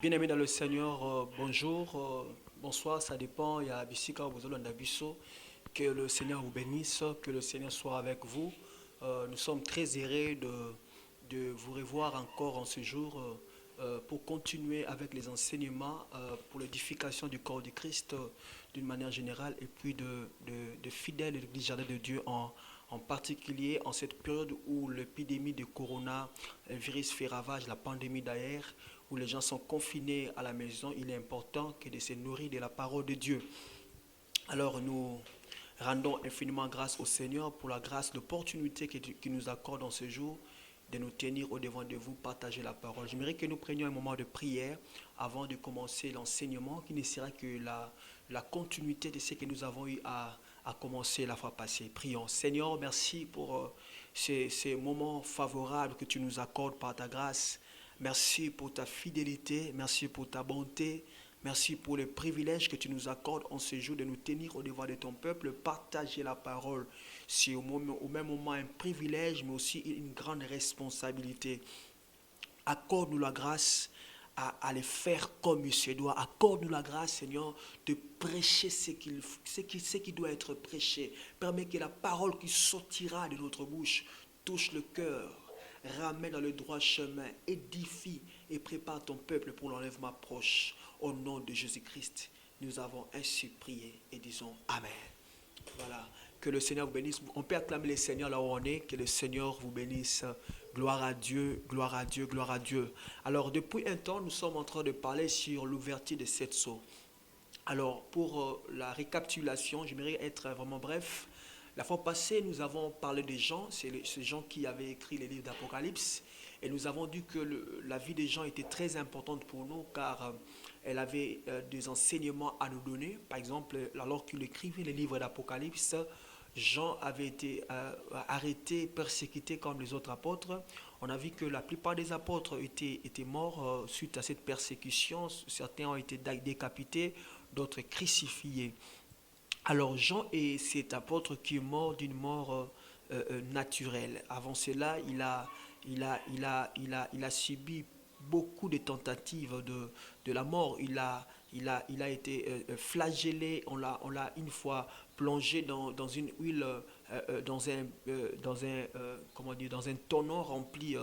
Bien-aimés dans le Seigneur, bonjour, bonsoir, ça dépend. Il y a Bissika, Bozolanda Bisso. Que le Seigneur vous bénisse, que le Seigneur soit avec vous. Nous sommes très heureux de vous revoir encore en ce jour pour continuer avec les enseignements pour l'édification du corps du Christ d'une manière générale et puis de fidèles de l'Église Jardin de Dieu en particulier en cette période où l'épidémie de coronavirus fait ravage, la pandémie d'ailleurs, où les gens sont confinés à la maison. Il est important que de se nourrir de la parole de Dieu. Alors nous rendons infiniment grâce au Seigneur pour la grâce, l'opportunité qu'il nous accorde en ce jour de nous tenir au devant de vous, partager la parole. J'aimerais que nous prenions un moment de prière avant de commencer l'enseignement qui ne sera que la continuité de ce que nous avons eu à commencer la fois passée. Prions. Seigneur, merci pour ces moments favorables que tu nous accordes par ta grâce. Merci pour ta fidélité, merci pour ta bonté, merci pour le privilège que tu nous accordes en ce jour de nous tenir au devant de ton peuple, partager la parole. C'est au même moment un privilège, mais aussi une grande responsabilité. Accorde-nous la grâce à les faire comme il se doit. Accorde-nous la grâce, Seigneur, de prêcher ce qui doit être prêché. Permets que la parole qui sortira de notre bouche touche le cœur, ramène dans le droit chemin, édifie et prépare ton peuple pour l'enlèvement proche. Au nom de Jésus-Christ, nous avons ainsi prié et disons Amen. Voilà. Que le Seigneur vous bénisse. On peut acclamer le Seigneur là où on est. Que le Seigneur vous bénisse. Gloire à Dieu, gloire à Dieu, gloire à Dieu. Alors, depuis un temps, nous sommes en train de parler sur l'ouverture de sept sceaux. Alors, pour la récapitulation, j'aimerais être vraiment bref. La fois passée, nous avons parlé de Jean, c'est Jean qui avait écrit les livres d'Apocalypse, et nous avons dit que la vie de Jean était très importante pour nous, car elle avait des enseignements à nous donner. Par exemple, alors qu'il écrivait les livres d'Apocalypse, Jean avait été arrêté, persécuté comme les autres apôtres. On a vu que la plupart des apôtres étaient morts suite à cette persécution. Certains ont été décapités, d'autres crucifiés. Alors Jean est cet apôtre qui est mort d'une mort naturelle. Avant cela, il a subi beaucoup de tentatives de la mort. Il a été flagellé. On l'a une fois plongé dans une huile, comment dire, dans un tonneau rempli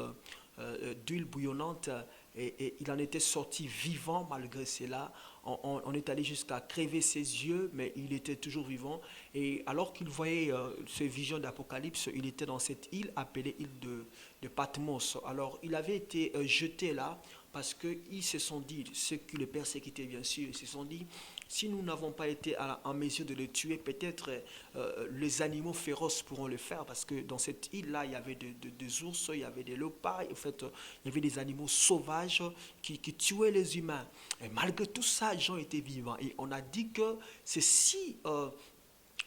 d'huile bouillonnante. Et il en était sorti vivant malgré cela. On est allé jusqu'à crever ses yeux, mais il était toujours vivant. Et alors qu'il voyait ces visions d'Apocalypse, il était dans cette île appelée île de Patmos. Alors il avait été jeté là parce qu'ils se sont dit, ceux qui le persécutaient bien sûr, ils se sont dit, si nous n'avons pas été en mesure de le tuer, peut-être les animaux féroces pourront le faire, parce que dans cette île-là, il y avait des ours, il y avait des léopards, en fait, il y avait des animaux sauvages qui tuaient les humains. Et malgré tout ça, Jean était vivant. Et on a dit que c'est si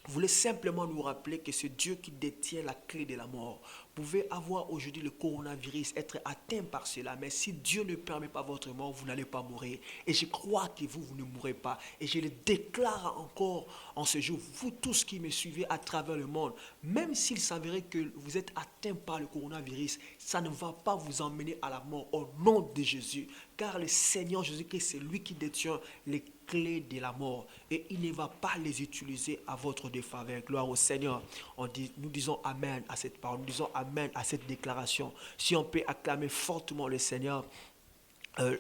voulait simplement nous rappeler que c'est Dieu qui détient la clé de la mort. Vous pouvez avoir aujourd'hui le coronavirus, être atteint par cela, mais si Dieu ne permet pas votre mort, vous n'allez pas mourir. Et je crois que vous ne mourrez pas. Et je le déclare encore en ce jour, vous tous qui me suivez à travers le monde, même s'il s'avérait que vous êtes atteint par le coronavirus, ça ne va pas vous emmener à la mort au nom de Jésus. Car le Seigneur Jésus-Christ, c'est lui qui détient les clés de la mort et il ne va pas les utiliser à votre défaveur. Gloire au Seigneur. Nous disons Amen à cette parole, nous disons Amen à cette déclaration. Si on peut acclamer fortement le Seigneur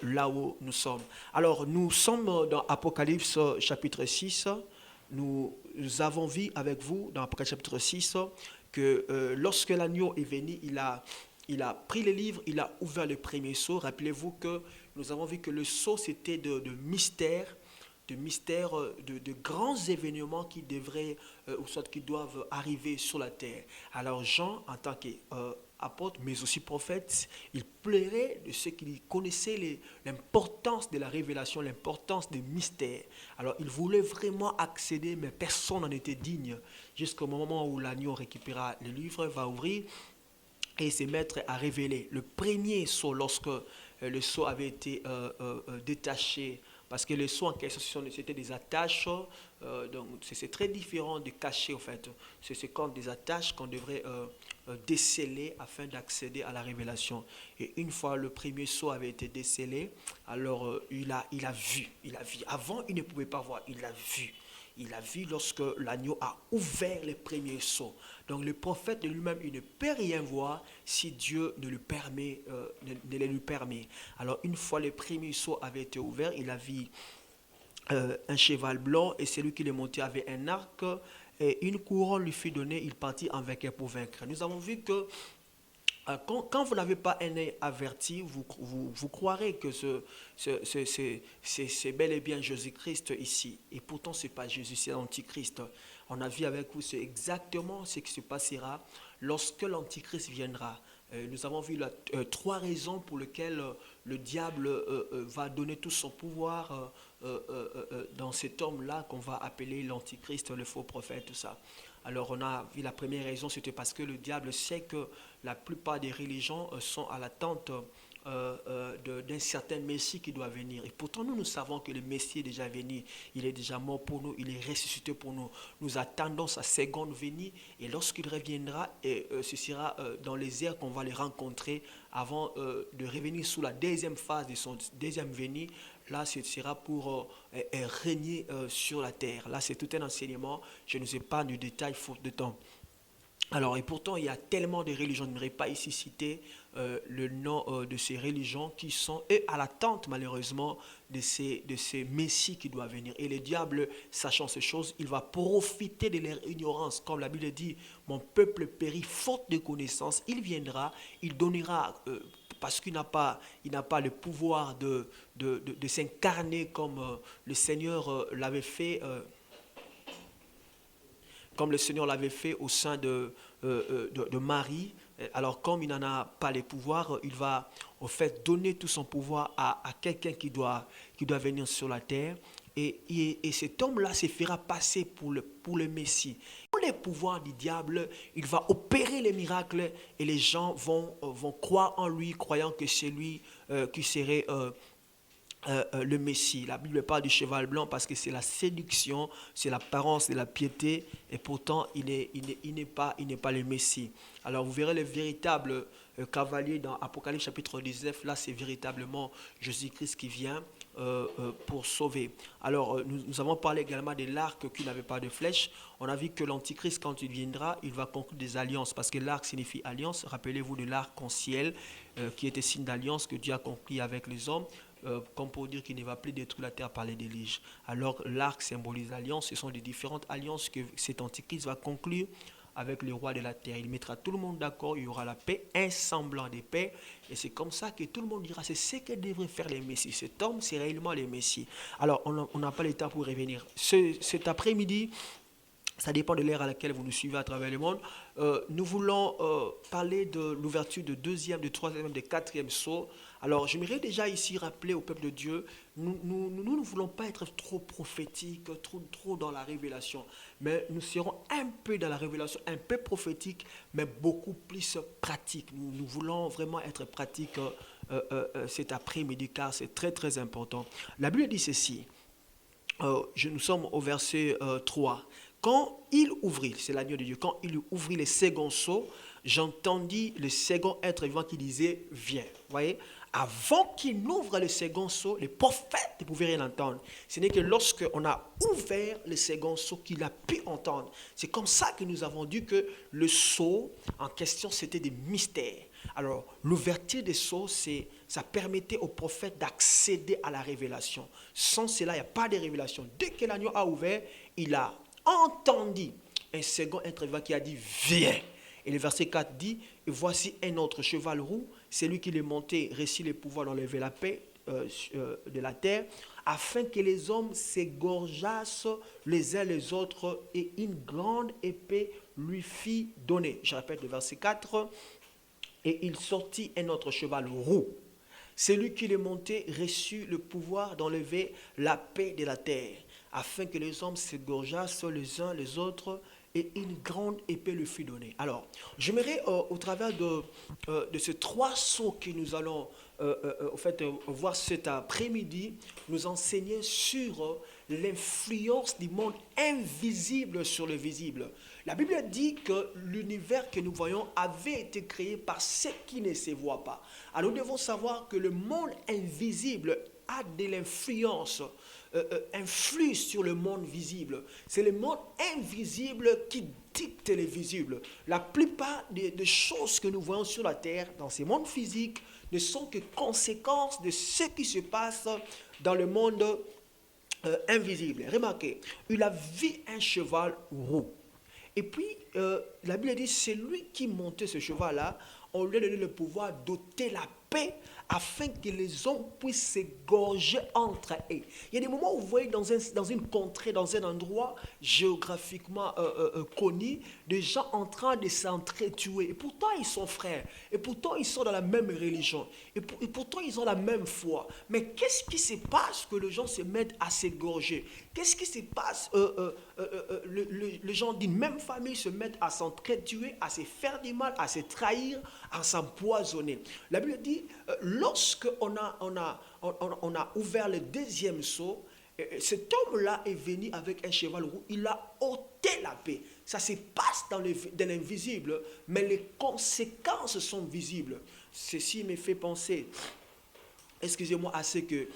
là où nous sommes. Alors nous sommes dans Apocalypse chapitre 6. Nous avons vu avec vous dans Apocalypse chapitre 6 que lorsque l'agneau est venu, il a pris les livres, il a ouvert le premier sceau. Rappelez-vous que nous avons vu que le sceau c'était de mystère, de grands événements qui devraient, ou soit qui doivent arriver sur la terre. Alors Jean, en tant qu'apôtre, mais aussi prophète, il plairait de ceux qui connaissaient l'importance de la révélation, l'importance des mystères. Alors il voulait vraiment accéder, mais personne n'en était digne, jusqu'au moment où l'agneau récupérera le livre, va ouvrir et se mettre à révéler. Le premier sceau, lorsque le sceau avait été détaché, parce que les sceaux en question, c'était des attaches, donc c'est très différent de cacher en fait. C'est comme des attaches qu'on devrait déceler afin d'accéder à la révélation. Et une fois le premier sceau avait été décelé, alors il a vu, il a vu. Avant, il ne pouvait pas voir, il a vu. Il a vu lorsque l'agneau a ouvert les premiers sceaux. Donc le prophète de lui-même, il ne peut rien voir si Dieu ne le permet, ne le lui permet. Alors une fois les premiers sceaux avaient été ouverts, il a vu un cheval blanc et celui qui le montait avait un arc et une couronne lui fut donnée, il partit en vainqueur pour vaincre. Nous avons vu que quand vous n'avez pas un œil averti, vous croirez que c'est bel et bien Jésus-Christ ici. Et pourtant, ce n'est pas Jésus, c'est l'Antichrist. On a vu avec vous, c'est exactement ce qui se passera lorsque l'Antichrist viendra. Nous avons vu trois raisons pour lesquelles le diable va donner tout son pouvoir dans cet homme-là qu'on va appeler l'Antichrist, le faux prophète, tout ça. Alors on a vu la première raison, c'était parce que le diable sait que la plupart des religions sont à l'attente d'un certain Messie qui doit venir. Et pourtant nous savons que le Messie est déjà venu, il est déjà mort pour nous, il est ressuscité pour nous. Nous attendons sa seconde venue et lorsqu'il reviendra, ce sera dans les airs qu'on va le rencontrer avant de revenir sous la deuxième phase de son deuxième venue. Là, ce sera pour régner sur la terre. Là, c'est tout un enseignement. Je ne sais pas du détail, faute de temps. Alors, et pourtant, il y a tellement de religions. Je n'aurais pas ici cité le nom de ces religions qui sont à l'attente, malheureusement, de ces messies qui doivent venir. Et le diable, sachant ces choses, il va profiter de leur ignorance. Comme la Bible dit, mon peuple périt faute de connaissance. Il viendra, il donnera... parce qu'il n'a pas le pouvoir de s'incarner comme le Seigneur l'avait fait, comme le Seigneur l'avait fait au sein de Marie. Alors comme il n'en a pas les pouvoirs, il va en fait donner tout son pouvoir à quelqu'un qui doit venir sur la terre. Et cet homme-là se fera passer pour le Messie. Pour les pouvoirs du diable, il va opérer les miracles et les gens vont croire en lui, croyant que c'est lui qui serait le Messie. La Bible parle du cheval blanc parce que c'est la séduction, c'est l'apparence de la piété et pourtant il n'est pas le Messie. Alors vous verrez le véritable cavalier dans Apocalypse chapitre 19, là c'est véritablement Jésus-Christ qui vient pour sauver. Alors nous avons parlé également de l'arc qui n'avait pas de flèche. On a vu que l'Antichrist quand il viendra, il va conclure des alliances parce que l'arc signifie alliance. Rappelez-vous de l'arc-en-ciel qui était signe d'alliance que Dieu a conclu avec les hommes. Comme pour dire qu'il ne va plus détruire la terre par les déluges. Alors l'arc symbolise l'alliance, ce sont des différentes alliances que cet antichrist va conclure avec le roi de la terre. Il mettra tout le monde d'accord, il y aura la paix, un semblant de paix, et c'est comme ça que tout le monde dira, c'est ce que devraient faire les messies. Cet homme, c'est réellement les messies. Alors on n'a pas le temps pour revenir. Cet après-midi, ça dépend de l'ère à laquelle vous nous suivez à travers le monde. Nous voulons parler de l'ouverture de deuxième, de troisième, de quatrième sceau. Alors, j'aimerais déjà ici rappeler au peuple de Dieu, nous ne voulons pas être trop prophétiques, trop dans la révélation, mais nous serons un peu dans la révélation, un peu prophétique, mais beaucoup plus pratique. Nous voulons vraiment être pratiques cet après-midi, car c'est très très important. La Bible dit ceci, nous sommes au verset 3. Quand il ouvrit, c'est l'agneau de Dieu, quand il ouvrit le second sceau, j'entendis le second être vivant qui disait, viens. Vous voyez, avant qu'il n'ouvre le second sceau, les prophètes ne pouvaient rien entendre. Ce n'est que lorsqu'on a ouvert le second sceau qu'il a pu entendre. C'est comme ça que nous avons dit que le sceau en question, c'était des mystères. Alors, l'ouverture des sceaux, ça permettait aux prophètes d'accéder à la révélation. Sans cela, il n'y a pas de révélation. Dès que l'agneau a ouvert, il a entendu un second être vivant qui a dit « Viens ». Et le verset 4 dit « Et voici un autre cheval roux, celui qui est monté réussit le pouvoir d'enlever la paix de la terre, afin que les hommes s'égorgeassent les uns les autres, et une grande épée lui fit donner. » Je répète le verset 4. « Et il sortit un autre cheval roux. Celui qui est monté reçut le pouvoir d'enlever la paix de la terre, afin que les hommes s'égorgeassent les uns les autres, et une grande épée lui fut donnée. Alors, j'aimerais au travers de ces trois sceaux que nous allons voir cet après-midi, nous enseigner sur l'influence du monde invisible sur le visible. La Bible dit que l'univers que nous voyons avait été créé par ce qui ne se voit pas. Alors nous devons savoir que le monde invisible a de l'influence, influe sur le monde visible. C'est le monde invisible qui dicte le visible. La plupart des choses que nous voyons sur la terre, dans ces mondes physiques, ne sont que conséquences de ce qui se passe dans le monde invisible. Remarquez, il a vu un cheval roux. Et puis, la Bible dit, c'est lui qui montait ce cheval-là, on lui a donné le pouvoir d'ôter la paix afin que les hommes puissent s'égorger entre eux. Il y a des moments où vous voyez dans une contrée, dans un endroit géographiquement connu, des gens en train de s'entretuer. Et pourtant, ils sont frères. Et pourtant, ils sont dans la même religion. Et pourtant, ils ont la même foi. Mais qu'est-ce qui se passe que les gens se mettent à s'égorger? Qu'est-ce qui se passe les gens d'une même famille se mettent à s'entretuer, à se faire du mal, à se trahir, à s'empoisonner. La Bible dit, lorsqu'on a ouvert le deuxième sceau, cet homme-là est venu avec un cheval roux, il a ôté la paix. Ça se passe dans l'invisible, mais les conséquences sont visibles. Ceci me fait penser, excusez-moi, à ce que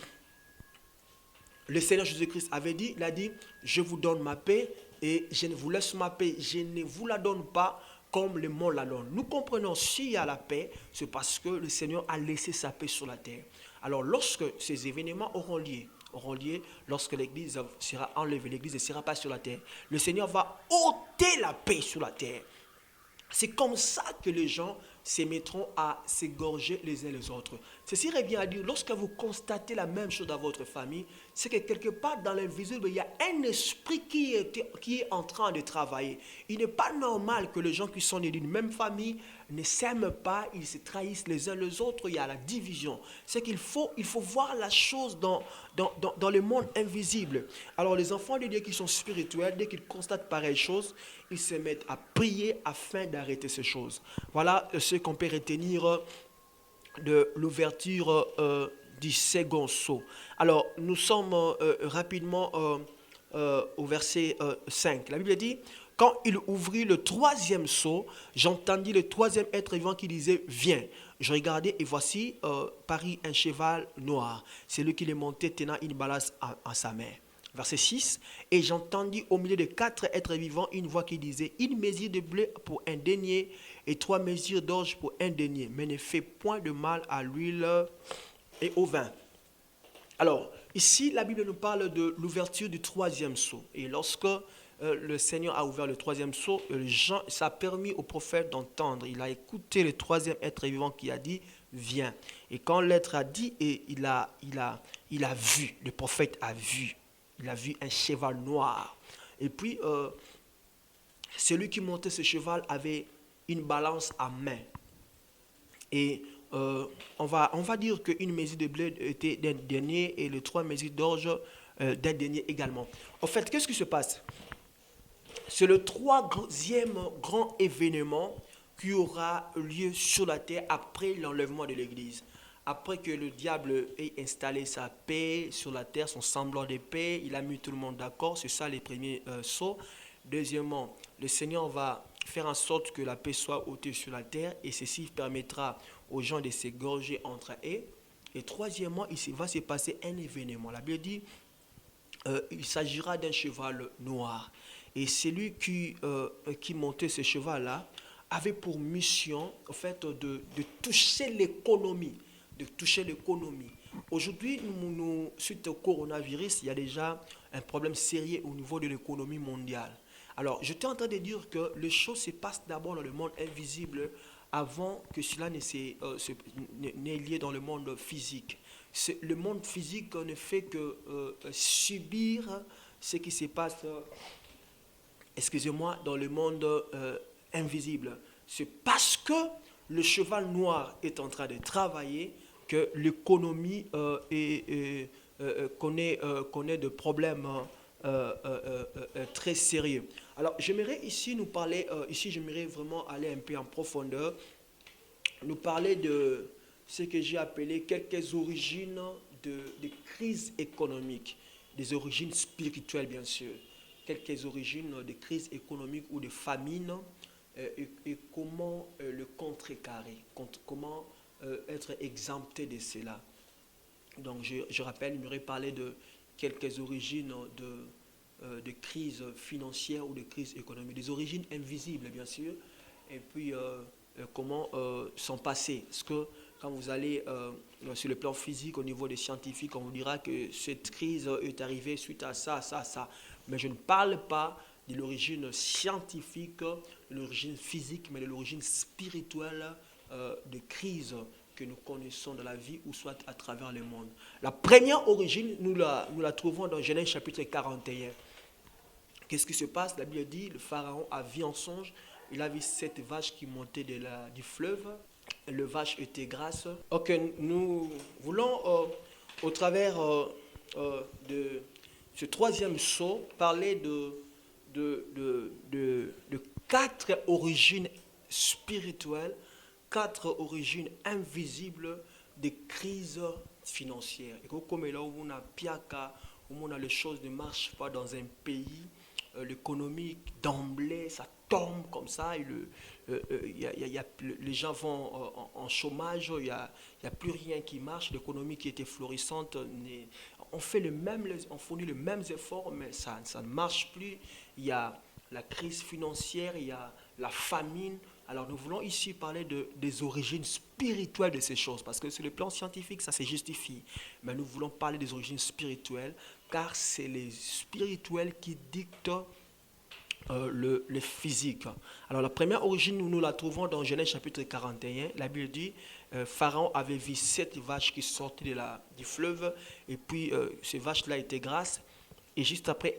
le Seigneur Jésus-Christ avait dit. Il a dit, je vous donne ma paix et je ne vous laisse ma paix, je ne vous la donne pas comme le monde la donne. Nous comprenons, s'il y a la paix, c'est parce que le Seigneur a laissé sa paix sur la terre. Alors lorsque ces événements auront lieu, lorsque l'Église sera enlevée, l'Église ne sera pas sur la terre, le Seigneur va ôter la paix sur la terre. C'est comme ça que les gens se mettront à s'égorger les uns les autres. Ceci revient à dire, lorsque vous constatez la même chose dans votre famille, c'est que quelque part dans l'invisible, il y a un esprit qui est en train de travailler. Il n'est pas normal que les gens qui sont nés d'une même famille ne s'aiment pas, ils se trahissent les uns les autres, il y a la division. C'est qu'il faut voir la chose dans le monde invisible. Alors les enfants de Dieu qui sont spirituels, dès qu'ils constatent pareille chose, ils se mettent à prier afin d'arrêter ces choses. Voilà ce qu'on peut retenir de l'ouverture du second sceau. Alors, nous sommes rapidement au verset 5. La Bible dit, quand il ouvrit le troisième sceau, j'entendis le troisième être vivant qui disait, viens. Je regardais et voici parut un cheval noir. C'est lui qui est monté tenant une balance en sa main. Verset 6, et j'entendis au milieu de 4 êtres vivants une voix qui disait, une mesure de blé pour un denier et 3 mesures d'orge pour un denier, mais ne fait point de mal à l'huile et au vin. Alors, ici, la Bible nous parle de l'ouverture du troisième sceau. Et lorsque le Seigneur a ouvert le troisième sceau, ça a permis au prophète d'entendre. Il a écouté le troisième être vivant qui a dit, viens. Et quand l'être a dit, et il a vu, le prophète a vu. Il a vu un cheval noir. Et puis, celui qui montait ce cheval avait une balance à main. Et on va dire qu'une mesure de blé était d'un denier et les 3 mesures d'orge d'un denier également. En fait, qu'est-ce qui se passe? C'est le troisième grand événement qui aura lieu sur la terre après l'enlèvement de l'Église. Après que le diable ait installé sa paix sur la terre, son semblant de paix, il a mis tout le monde d'accord, c'est ça les premiers sceaux. Deuxièmement, le Seigneur va faire en sorte que la paix soit ôtée sur la terre et ceci permettra aux gens de s'égorger entre eux. Et troisièmement, il va se passer un événement. La Bible dit, il s'agira d'un cheval noir. Et celui qui montait ce cheval-là avait pour mission, en fait, de toucher l'économie. Aujourd'hui, suite au coronavirus, il y a déjà un problème sérieux au niveau de l'économie mondiale. Alors, j'étais en train de dire que les choses se passent d'abord dans le monde invisible avant que cela n'ait lieu dans le monde physique. Le monde physique ne fait que subir ce qui se passe, dans le monde invisible. C'est parce que le cheval noir est en train de travailler que l'économie connaît de problèmes très sérieux. Alors, j'aimerais ici nous parler, ici j'aimerais vraiment aller un peu en profondeur, nous parler de ce que j'ai appelé quelques origines de crises économiques, des origines spirituelles bien sûr, quelques origines de crises économiques ou de famines et comment le contrecarrer, comment être exempté de cela. Donc je rappelle, il m'aurait parlé de quelques origines de crise financière ou de crise économique, des origines invisibles bien sûr, et puis comment s'en passer. Parce que quand vous allez sur le plan physique, au niveau des scientifiques, on vous dira que cette crise est arrivée suite à ça, ça, ça. Mais je ne parle pas de l'origine scientifique, de l'origine physique, mais de l'origine spirituelle de crise que nous connaissons dans la vie ou soit à travers le monde. La première origine, nous la trouvons dans Genèse chapitre 41. Qu'est-ce qui se passe? La Bible dit, le pharaon a vu en songe, il a vu cette vache qui montait du fleuve, le vache était grasse. Ok, nous voulons, au travers de ce troisième saut, parler de quatre origines spirituelles, quatre origines invisibles des crises financières. Et comme là où on a piaka, où on a les choses ne marchent pas dans un pays, l'économie d'emblée, ça tombe comme ça, et les gens vont en chômage, il n'y a plus rien qui marche, l'économie qui était florissante, on fournit les mêmes efforts, mais ça ne marche plus. Il y a la crise financière, il y a la famine. Alors nous voulons ici parler des origines spirituelles de ces choses, parce que sur le plan scientifique, ça se justifie. Mais nous voulons parler des origines spirituelles, car c'est les spirituels qui dictent le physique. Alors la première origine, nous la trouvons dans Genèse chapitre 41. La Bible dit, Pharaon avait vu 7 vaches qui sortaient du fleuve, et puis ces vaches-là étaient grasses. Et juste après,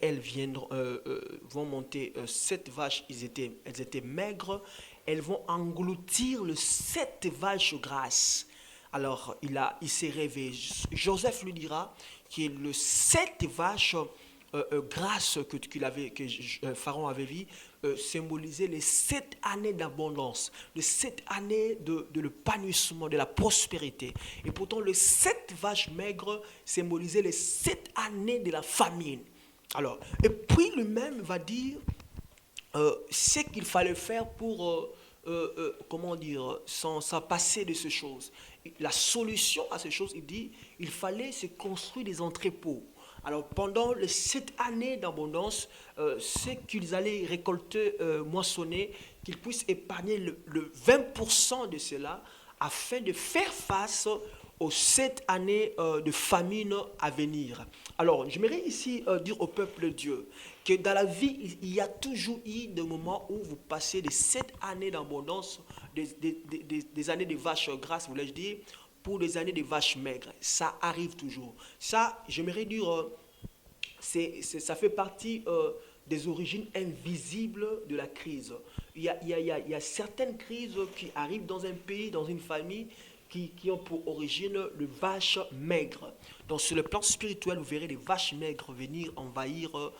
vont monter 7 vaches, elles étaient maigres. Elles vont engloutir les 7 vaches grasses. Alors, il s'est réveillé. Joseph lui dira que les 7 vaches grâce que Pharaon avait vu symboliser les 7 années d'abondance, les 7 années de l'épanouissement, de la prospérité. Et pourtant, les 7 vaches maigres symbolisaient les 7 années de la famine. Alors, et puis lui-même va dire ce qu'il fallait faire pour, comment dire, s'en passer de ces choses. La solution à ces choses, il dit, il fallait se construire des entrepôts. Alors pendant les 7 années d'abondance, ce qu'ils allaient récolter, moissonner, qu'ils puissent épargner le 20% de cela afin de faire face aux 7 années de famine à venir. Alors j'aimerais ici dire au peuple de Dieu que dans la vie, il y a toujours eu des moments où vous passez des 7 années d'abondance, des années de vaches grasses, voulais-je dire, pour des années de vaches maigres. Ça arrive toujours. Ça, j'aimerais dire, ça fait partie des origines invisibles de la crise. Il y a certaines crises qui arrivent dans un pays, dans une famille, qui ont pour origine le vache maigre. Donc sur le plan spirituel, vous verrez les vaches maigres venir envahir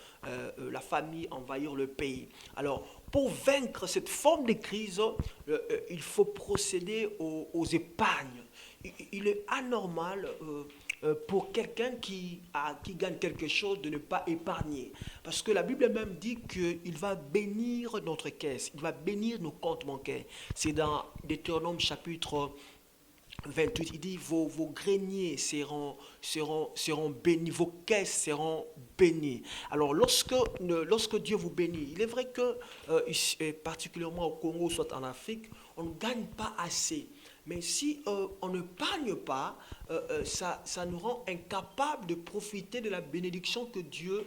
la famille, envahir le pays. Alors pour vaincre cette forme de crise, il faut procéder aux épargnes. Il est anormal pour quelqu'un qui gagne quelque chose de ne pas épargner. Parce que la Bible même dit qu'il va bénir notre caisse, il va bénir nos comptes bancaires. C'est dans Deutéronome chapitre 28, il dit vos greniers seront bénis, vos caisses seront bénies. Alors lorsque Dieu vous bénit, il est vrai que particulièrement au Congo, soit en Afrique, on ne gagne pas assez. Mais si on ne parle pas, ça nous rend incapables de profiter de la bénédiction que Dieu,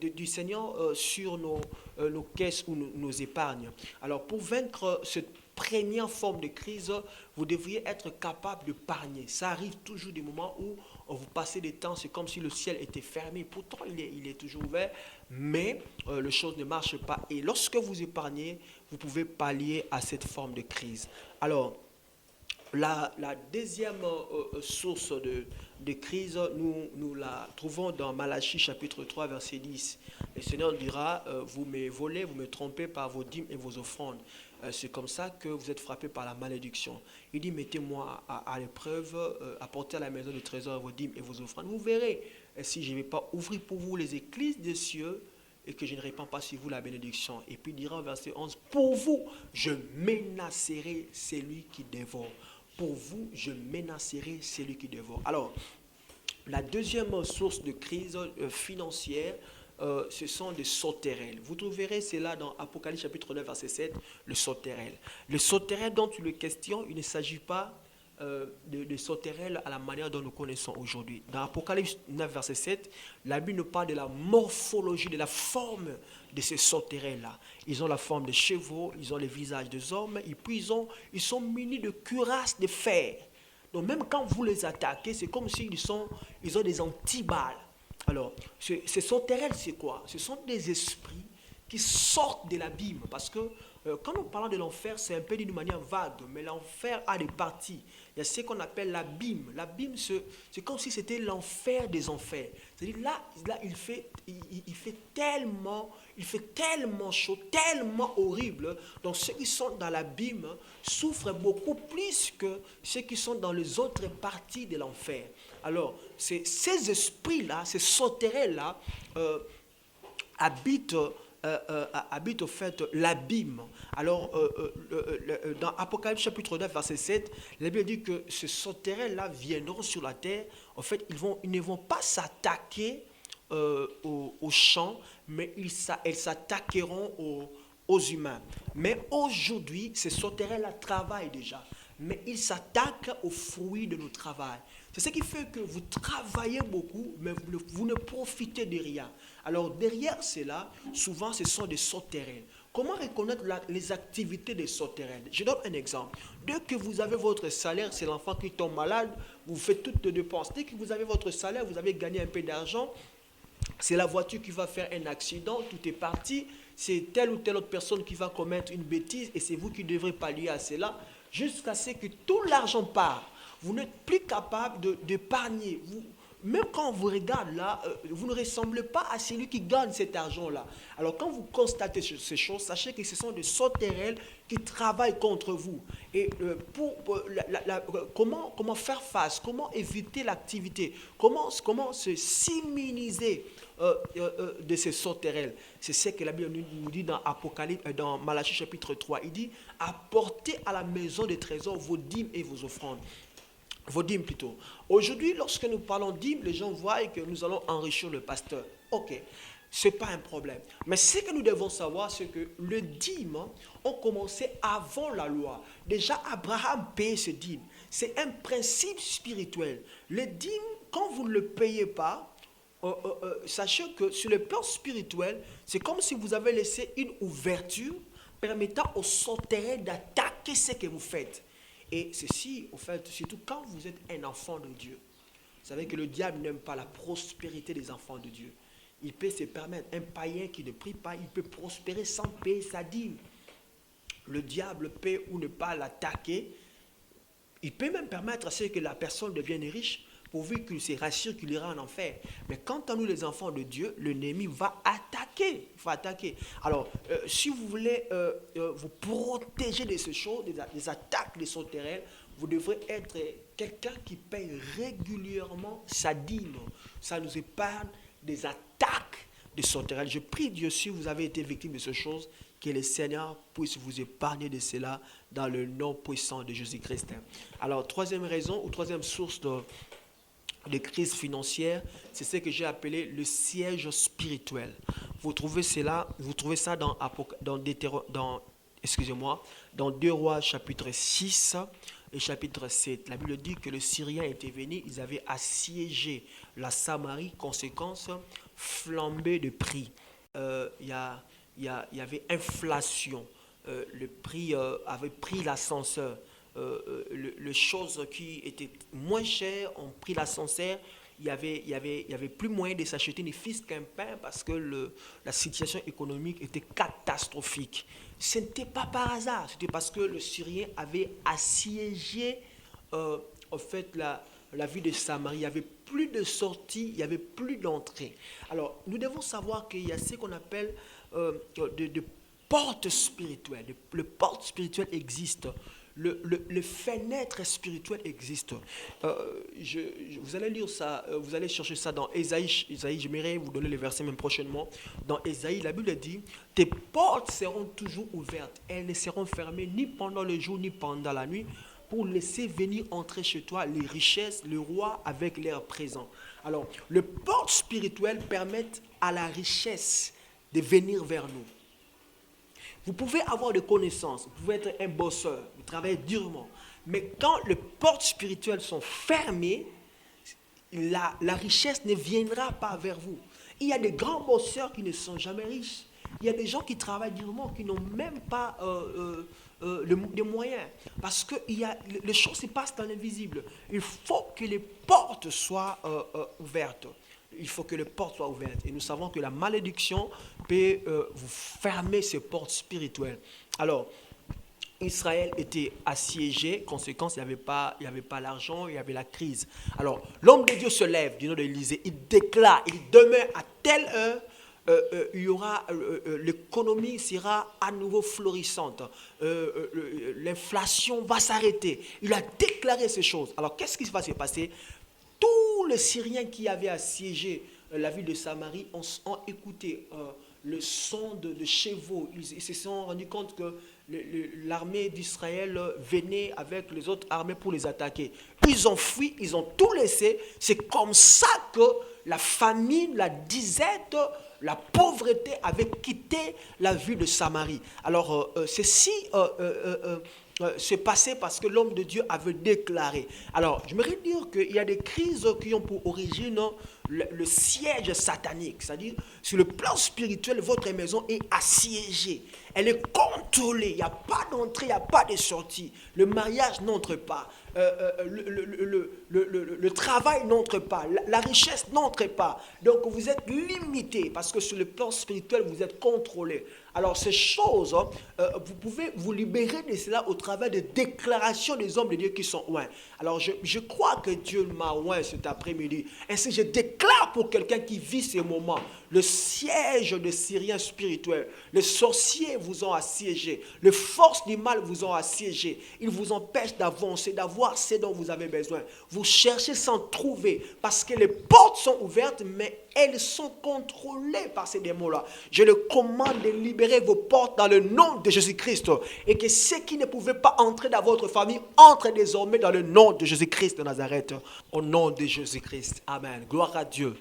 du Seigneur sur nos caisses ou nos épargnes. Alors pour vaincre cette première forme de crise, vous devriez être capable de d'épargner. Ça arrive toujours des moments où vous passez des temps, c'est comme si le ciel était fermé. Pourtant, il est toujours ouvert, mais les choses ne marchent pas. Et lorsque vous épargnez, vous pouvez pallier à cette forme de crise. Alors, La deuxième source de crise, nous la trouvons dans Malachie chapitre 3 verset 10. Le Seigneur dira, vous me volez, vous me trompez par vos dîmes et vos offrandes. C'est comme ça que vous êtes frappés par la malédiction. Il dit, mettez-moi à l'épreuve, apportez à la maison du trésor vos dîmes et vos offrandes. Vous verrez si je ne vais pas ouvrir pour vous les écluses des cieux et que je ne répands pas sur vous la bénédiction. Et puis il dira au verset 11, pour vous, je menacerai celui qui dévore. Pour vous, je menacerai celui qui dévore. Alors, la deuxième source de crise financière, ce sont des sauterelles. Vous trouverez cela dans Apocalypse chapitre 9, verset 7, le sauterelle. Le sauterelle dont il est question, il ne s'agit pas de sauterelles à la manière dont nous connaissons aujourd'hui. Dans Apocalypse 9, verset 7, la Bible nous parle de la morphologie, de la forme de ces sauterelles-là. Ils ont la forme de chevaux, ils ont le visage des hommes, et puis ils sont munis de cuirasses de fer. Donc même quand vous les attaquez, c'est comme s'ils ils ont des antiballes. Alors, ces sauterelles, c'est quoi? Ce sont des esprits qui sortent de l'abîme. Parce que quand nous parlons de l'enfer, c'est un peu d'une manière vague, mais l'enfer a des parties. Il y a ce qu'on appelle l'abîme. L'abîme, c'est comme si c'était l'enfer des enfers. C'est-à-dire là il fait tellement chaud, tellement horrible. Donc ceux qui sont dans l'abîme souffrent beaucoup plus que ceux qui sont dans les autres parties de l'enfer. Alors, ces esprits-là, ces sauterelles-là, habitent au fait l'abîme. Alors, dans Apocalypse chapitre 9, verset 7, la Bible dit que ces sauterelles-là viendront sur la terre. En fait, ils ne vont pas s'attaquer aux champs, mais elles s'attaqueront aux humains. Mais aujourd'hui, ces sauterelles-là travaillent déjà. Mais ils s'attaquent aux fruits de nos travail. C'est ce qui fait que vous travaillez beaucoup, mais vous ne profitez de rien. Alors derrière cela, souvent ce sont des sauterelles. Comment reconnaître les activités des sauterelles? Je donne un exemple. Dès que vous avez votre salaire, c'est l'enfant qui tombe malade, vous faites toutes les dépenses. Dès que vous avez votre salaire, vous avez gagné un peu d'argent, c'est la voiture qui va faire un accident, tout est parti, c'est telle ou telle autre personne qui va commettre une bêtise et c'est vous qui devrez pallier à cela jusqu'à ce que tout l'argent part. Vous n'êtes plus capable d'épargner. Même quand on vous regarde là, vous ne ressemblez pas à celui qui gagne cet argent-là. Alors quand vous constatez ces choses, sachez que ce sont des sauterelles qui travaillent contre vous. Et comment faire face, comment éviter l'activité, comment se s'immuniser de ces sauterelles. C'est ce que la Bible nous dit dans Apocalypse, dans Malachie chapitre 3. Il dit, apportez à la maison des trésors vos dîmes et vos offrandes. Vos dîmes plutôt. Aujourd'hui, lorsque nous parlons dîmes, les gens voient que nous allons enrichir le pasteur. Ok, ce n'est pas un problème. Mais ce que nous devons savoir, c'est que les dîmes ont commencé avant la loi. Déjà, Abraham payait ses dîmes. C'est un principe spirituel. Les dîmes, quand vous ne le payez pas, sachez que sur le plan spirituel, c'est comme si vous avez laissé une ouverture permettant aux sauterelles d'attaquer ce que vous faites. Et ceci, au fait, surtout quand vous êtes un enfant de Dieu. Vous savez que le diable n'aime pas la prospérité des enfants de Dieu. Il peut se permettre, un païen qui ne prie pas, il peut prospérer sans payer sa dîme. Le diable peut ou ne pas l'attaquer. Il peut même permettre à ce que la personne devienne riche, pourvu qu'il se rassure qu'il ira en enfer. Mais quant à nous les enfants de Dieu, l'ennemi va attaquer. Alors, si vous voulez vous protéger de ces choses, des attaques des sauterelles, vous devrez être quelqu'un qui paye régulièrement sa dîme. Ça nous épargne des attaques des sauterelles. Je prie Dieu, si vous avez été victime de ces choses, que le Seigneur puisse vous épargner de cela dans le nom puissant de Jésus-Christ. Alors, troisième raison ou troisième source de crise financière, c'est ce que j'ai appelé le siège spirituel. Vous trouvez ça dans 2 Rois chapitre 6 et chapitre 7. La Bible dit que les Syriens étaient venus, ils avaient assiégé la Samarie, conséquence, flambée de prix. Il y avait inflation, le prix avait pris l'ascenseur. Les choses qui étaient moins chères ont pris l'ascenseur. Il y avait plus moyen de s'acheter ni fils qu'un pain parce que la situation économique était catastrophique. Ce n'était pas par hasard, c'était parce que le Syrien avait assiégé en fait, la ville de Samarie, il n'y avait plus de sortie, il n'y avait plus d'entrée. Alors, nous devons savoir qu'il y a ce qu'on appelle de portes spirituelles. Le porte spirituel existe. Le fenêtre spirituel existe. Vous allez lire ça, vous allez chercher ça dans Ésaïe. Ésaïe, j'aimerais vous donner les versets même prochainement. Dans Ésaïe, la Bible dit, tes portes seront toujours ouvertes. Elles ne seront fermées ni pendant le jour ni pendant la nuit, pour laisser venir entrer chez toi les richesses, le roi avec l'air présent. Alors, le porte spirituel permet à la richesse de venir vers nous. Vous pouvez avoir des connaissances, vous pouvez être un bosseur, vous travaillez durement. Mais quand les portes spirituelles sont fermées, la richesse ne viendra pas vers vous. Il y a des grands bosseurs qui ne sont jamais riches. Il y a des gens qui travaillent durement, qui n'ont même pas les moyens. Parce que les choses se passent dans l'invisible. Il faut que les portes soient ouvertes. Il faut que les portes soient ouvertes. Et nous savons que la malédiction peut vous fermer ces portes spirituelles. Alors, Israël était assiégé, conséquence, il n'y avait pas l'argent, il y avait la crise. Alors, l'homme de Dieu se lève du nom de l'Élysée, il déclare, il demeure à telle heure, il y aura, l'économie sera à nouveau florissante, l'inflation va s'arrêter. Il a déclaré ces choses. Alors, qu'est-ce qui va se passer? Tous les Syriens qui avaient assiégé la ville de Samarie ont écouté le son de chevaux. Ils se sont rendus compte que l'armée d'Israël venait avec les autres armées pour les attaquer. Ils ont fui, ils ont tout laissé. C'est comme ça que la famine, la disette, la pauvreté avait quitté la ville de Samarie. Alors, ceci se passait parce que l'homme de Dieu avait déclaré. Alors, j'aimerais dire qu'il y a des crises qui ont pour origine le siège satanique. C'est-à-dire, sur le plan spirituel, votre maison est assiégée. Elle est contrôlée. Il n'y a pas d'entrée, il n'y a pas de sortie. Le mariage n'entre pas. Le travail n'entre pas. La richesse n'entre pas. Donc, vous êtes limité parce que sur le plan spirituel, vous êtes contrôlé. Alors, ces choses, vous pouvez vous libérer de cela au travers des déclarations des hommes de Dieu qui sont loin. Alors, je crois que Dieu m'a oint cet après-midi. Ainsi, je déclare pour quelqu'un qui vit ces moments, le siège des Syriens spirituels, les sorciers vous ont assiégé, les forces du mal vous ont assiégé. Ils vous empêchent d'avancer, d'avoir ce dont vous avez besoin. Vous cherchez sans trouver parce que les portes sont ouvertes, mais elles sont contrôlées par ces démons-là. Je le commande de libérer vos portes dans le nom de Jésus-Christ. Et que ceux qui ne pouvaient pas entrer dans votre famille entrent désormais dans le nom de Jésus-Christ de Nazareth. Au nom de Jésus-Christ. Amen. Gloire à Dieu.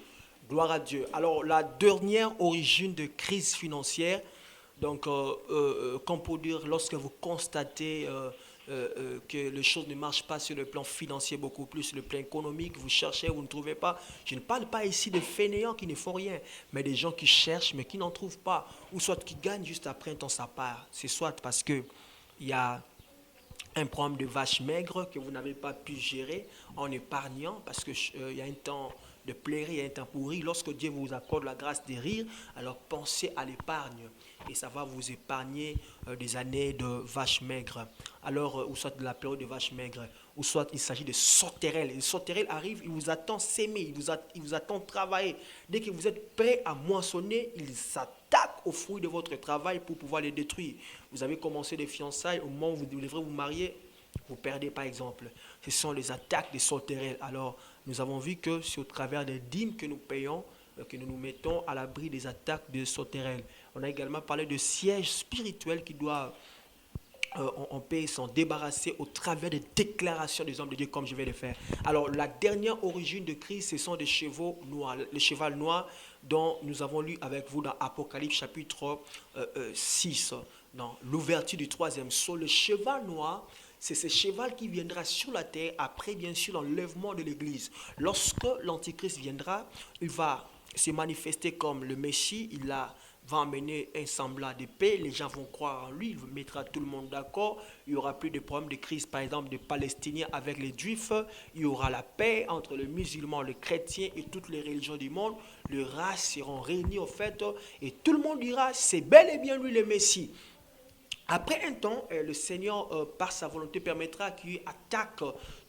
Gloire à Dieu. Alors, la dernière origine de crise financière, donc, comme pour dire, lorsque vous constatez que les choses ne marchent pas sur le plan financier, beaucoup plus sur le plan économique, vous cherchez, vous ne trouvez pas. Je ne parle pas ici de fainéants qui ne font rien, mais des gens qui cherchent mais qui n'en trouvent pas, ou soit qui gagnent juste après un temps sa part. C'est soit parce qu'il y a un problème de vache maigre que vous n'avez pas pu gérer en épargnant, parce qu'il y a un temps de pleurer, il y a un temps pour rire. Lorsque Dieu vous accorde la grâce de rire, alors pensez à l'épargne. Et ça va vous épargner des années de vaches maigres. Alors, ou soit de la période de vaches maigres, ou soit il s'agit de sauterelles. Les sauterelles arrivent, ils vous attendent s'aimer, ils vous attendent travailler. Dès que vous êtes prêt à moissonner, ils s'attaquent aux fruits de votre travail pour pouvoir les détruire. Vous avez commencé des fiançailles, au moment où vous devrez vous marier, vous perdez par exemple. Ce sont les attaques des sauterelles. Alors, nous avons vu que c'est au travers des dîmes que nous payons, que nous nous mettons à l'abri des attaques des sauterelles. On a également parlé de sièges spirituels qui doivent, on peut s'en débarrasser au travers des déclarations des hommes de Dieu, comme je vais le faire. Alors, la dernière origine de crise, ce sont des chevaux noirs, les chevaux noirs dont nous avons lu avec vous dans Apocalypse chapitre 6, dans l'ouverture du 3e sceau. Le cheval noir, c'est ce cheval qui viendra sur la terre après, bien sûr, l'enlèvement de l'Église. Lorsque l'Antichrist viendra, il va se manifester comme le Messie, va emmener un semblant de paix, les gens vont croire en lui, il mettra tout le monde d'accord, il n'y aura plus de problème de crise, par exemple, des Palestiniens avec les Juifs, il y aura la paix entre les musulmans, les chrétiens et toutes les religions du monde, les races seront réunies au fait, et tout le monde dira, c'est bel et bien lui le Messie. Après un temps, le Seigneur, par sa volonté, permettra qu'il y ait attaque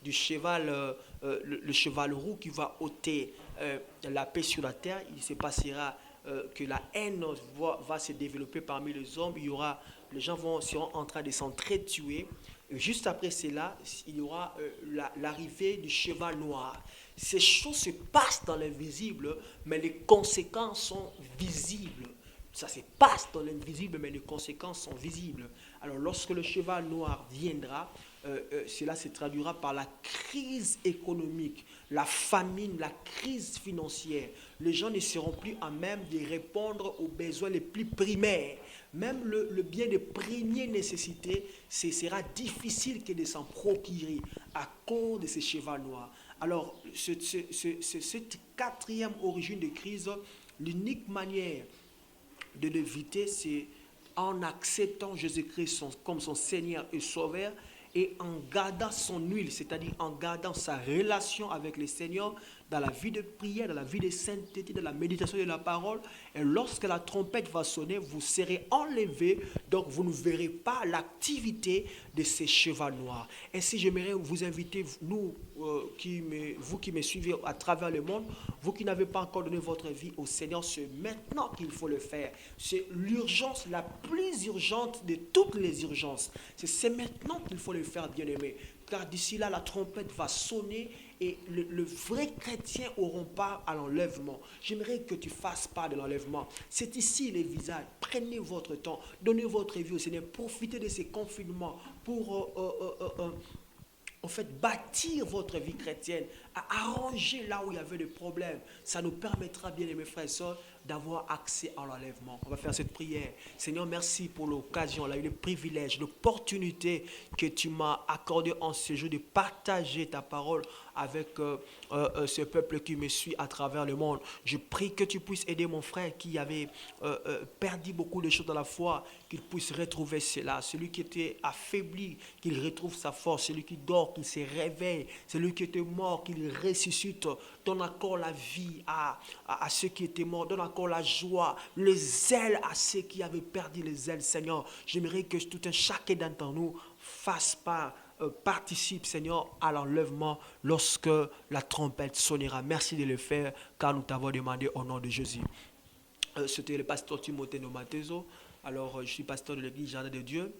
du cheval, le cheval roux qui va ôter la paix sur la terre. Il se passera que la haine va se développer parmi les hommes. Les gens seront en train de s'entretuer. Et juste après cela, il y aura l'arrivée du cheval noir. Ces choses se passent dans l'invisible, mais les conséquences sont visibles. Ça se passe dans l'invisible, mais les conséquences sont visibles. Alors lorsque le cheval noir viendra, cela se traduira par la crise économique, la famine, la crise financière. Les gens ne seront plus à même de répondre aux besoins les plus primaires. Même le bien de première nécessité, ce sera difficile que de s'en procurer à cause de ces chevaux noirs. Alors, cette quatrième origine de crise, l'unique manière de l'éviter, c'est en acceptant Jésus-Christ comme son Seigneur et Sauveur et en gardant son huile, c'est-à-dire en gardant sa relation avec le Seigneur dans la vie de prière, dans la vie de sainteté, dans la méditation de la parole. Et lorsque la trompette va sonner, vous serez enlevé, donc vous ne verrez pas l'activité de ces chevaux noirs. Ainsi, j'aimerais vous inviter, vous qui me suivez à travers le monde, vous qui n'avez pas encore donné votre vie au Seigneur, c'est maintenant qu'il faut le faire. C'est l'urgence la plus urgente de toutes les urgences. C'est maintenant qu'il faut le faire, bien-aimé. Car d'ici là, la trompette va sonner et le vrai chrétien auront part à l'enlèvement. J'aimerais que tu fasses part de l'enlèvement. C'est ici les visages. Prenez votre temps, donnez votre vie au Seigneur, profitez de ces confinements pour en fait, bâtir votre vie chrétienne, à arranger là où il y avait des problèmes. Ça nous permettra, bien aimés frères et sœurs, d'avoir accès à l'enlèvement. On va faire cette prière. Seigneur, merci pour l'occasion, le privilège, l'opportunité que tu m'as accordé en ce jour de partager ta parole avec ce peuple qui me suit à travers le monde. Je prie que tu puisses aider mon frère qui avait perdu beaucoup de choses dans la foi, qu'il puisse retrouver cela. Celui qui était affaibli, qu'il retrouve sa force. Celui qui dort, qu'il se réveille. Celui qui était mort, qu'il ressuscite. Donne encore la vie à ceux qui étaient morts. Donne encore la joie, le zèle à ceux qui avaient perdu les ailes, Seigneur. J'aimerais que tout un chacun d'entre nous fasse part, participe, Seigneur, à l'enlèvement lorsque la trompette sonnera. Merci de le faire, car nous t'avons demandé au nom de Jésus. C'était le pasteur Timothée Nomatezo. Alors, je suis pasteur de l'église Jardin de Dieu,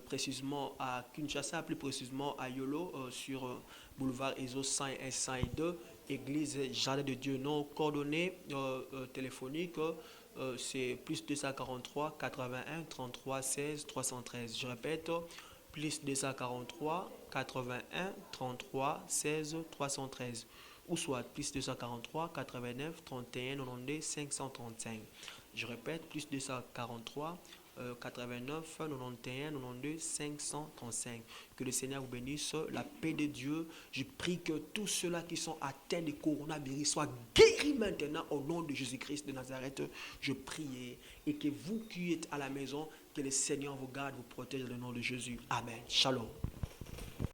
précisément à Kinshasa, plus précisément à Yolo, sur boulevard Ezo 101 102, église Jardin de Dieu. Nos coordonnées téléphoniques, c'est plus 243 81 33 16 313. Je répète, plus 243 81 33 16 313. Ou soit plus 243 89 31 92 535. Je répète, plus 243 89 91 92 535. Que le Seigneur vous bénisse, la paix de Dieu. Je prie que tous ceux-là qui sont atteints de coronavirus soient guéris maintenant au nom de Jésus-Christ de Nazareth. Je prie et que vous qui êtes à la maison, que le Seigneur vous garde, vous protège dans le nom de Jésus. Amen. Shalom.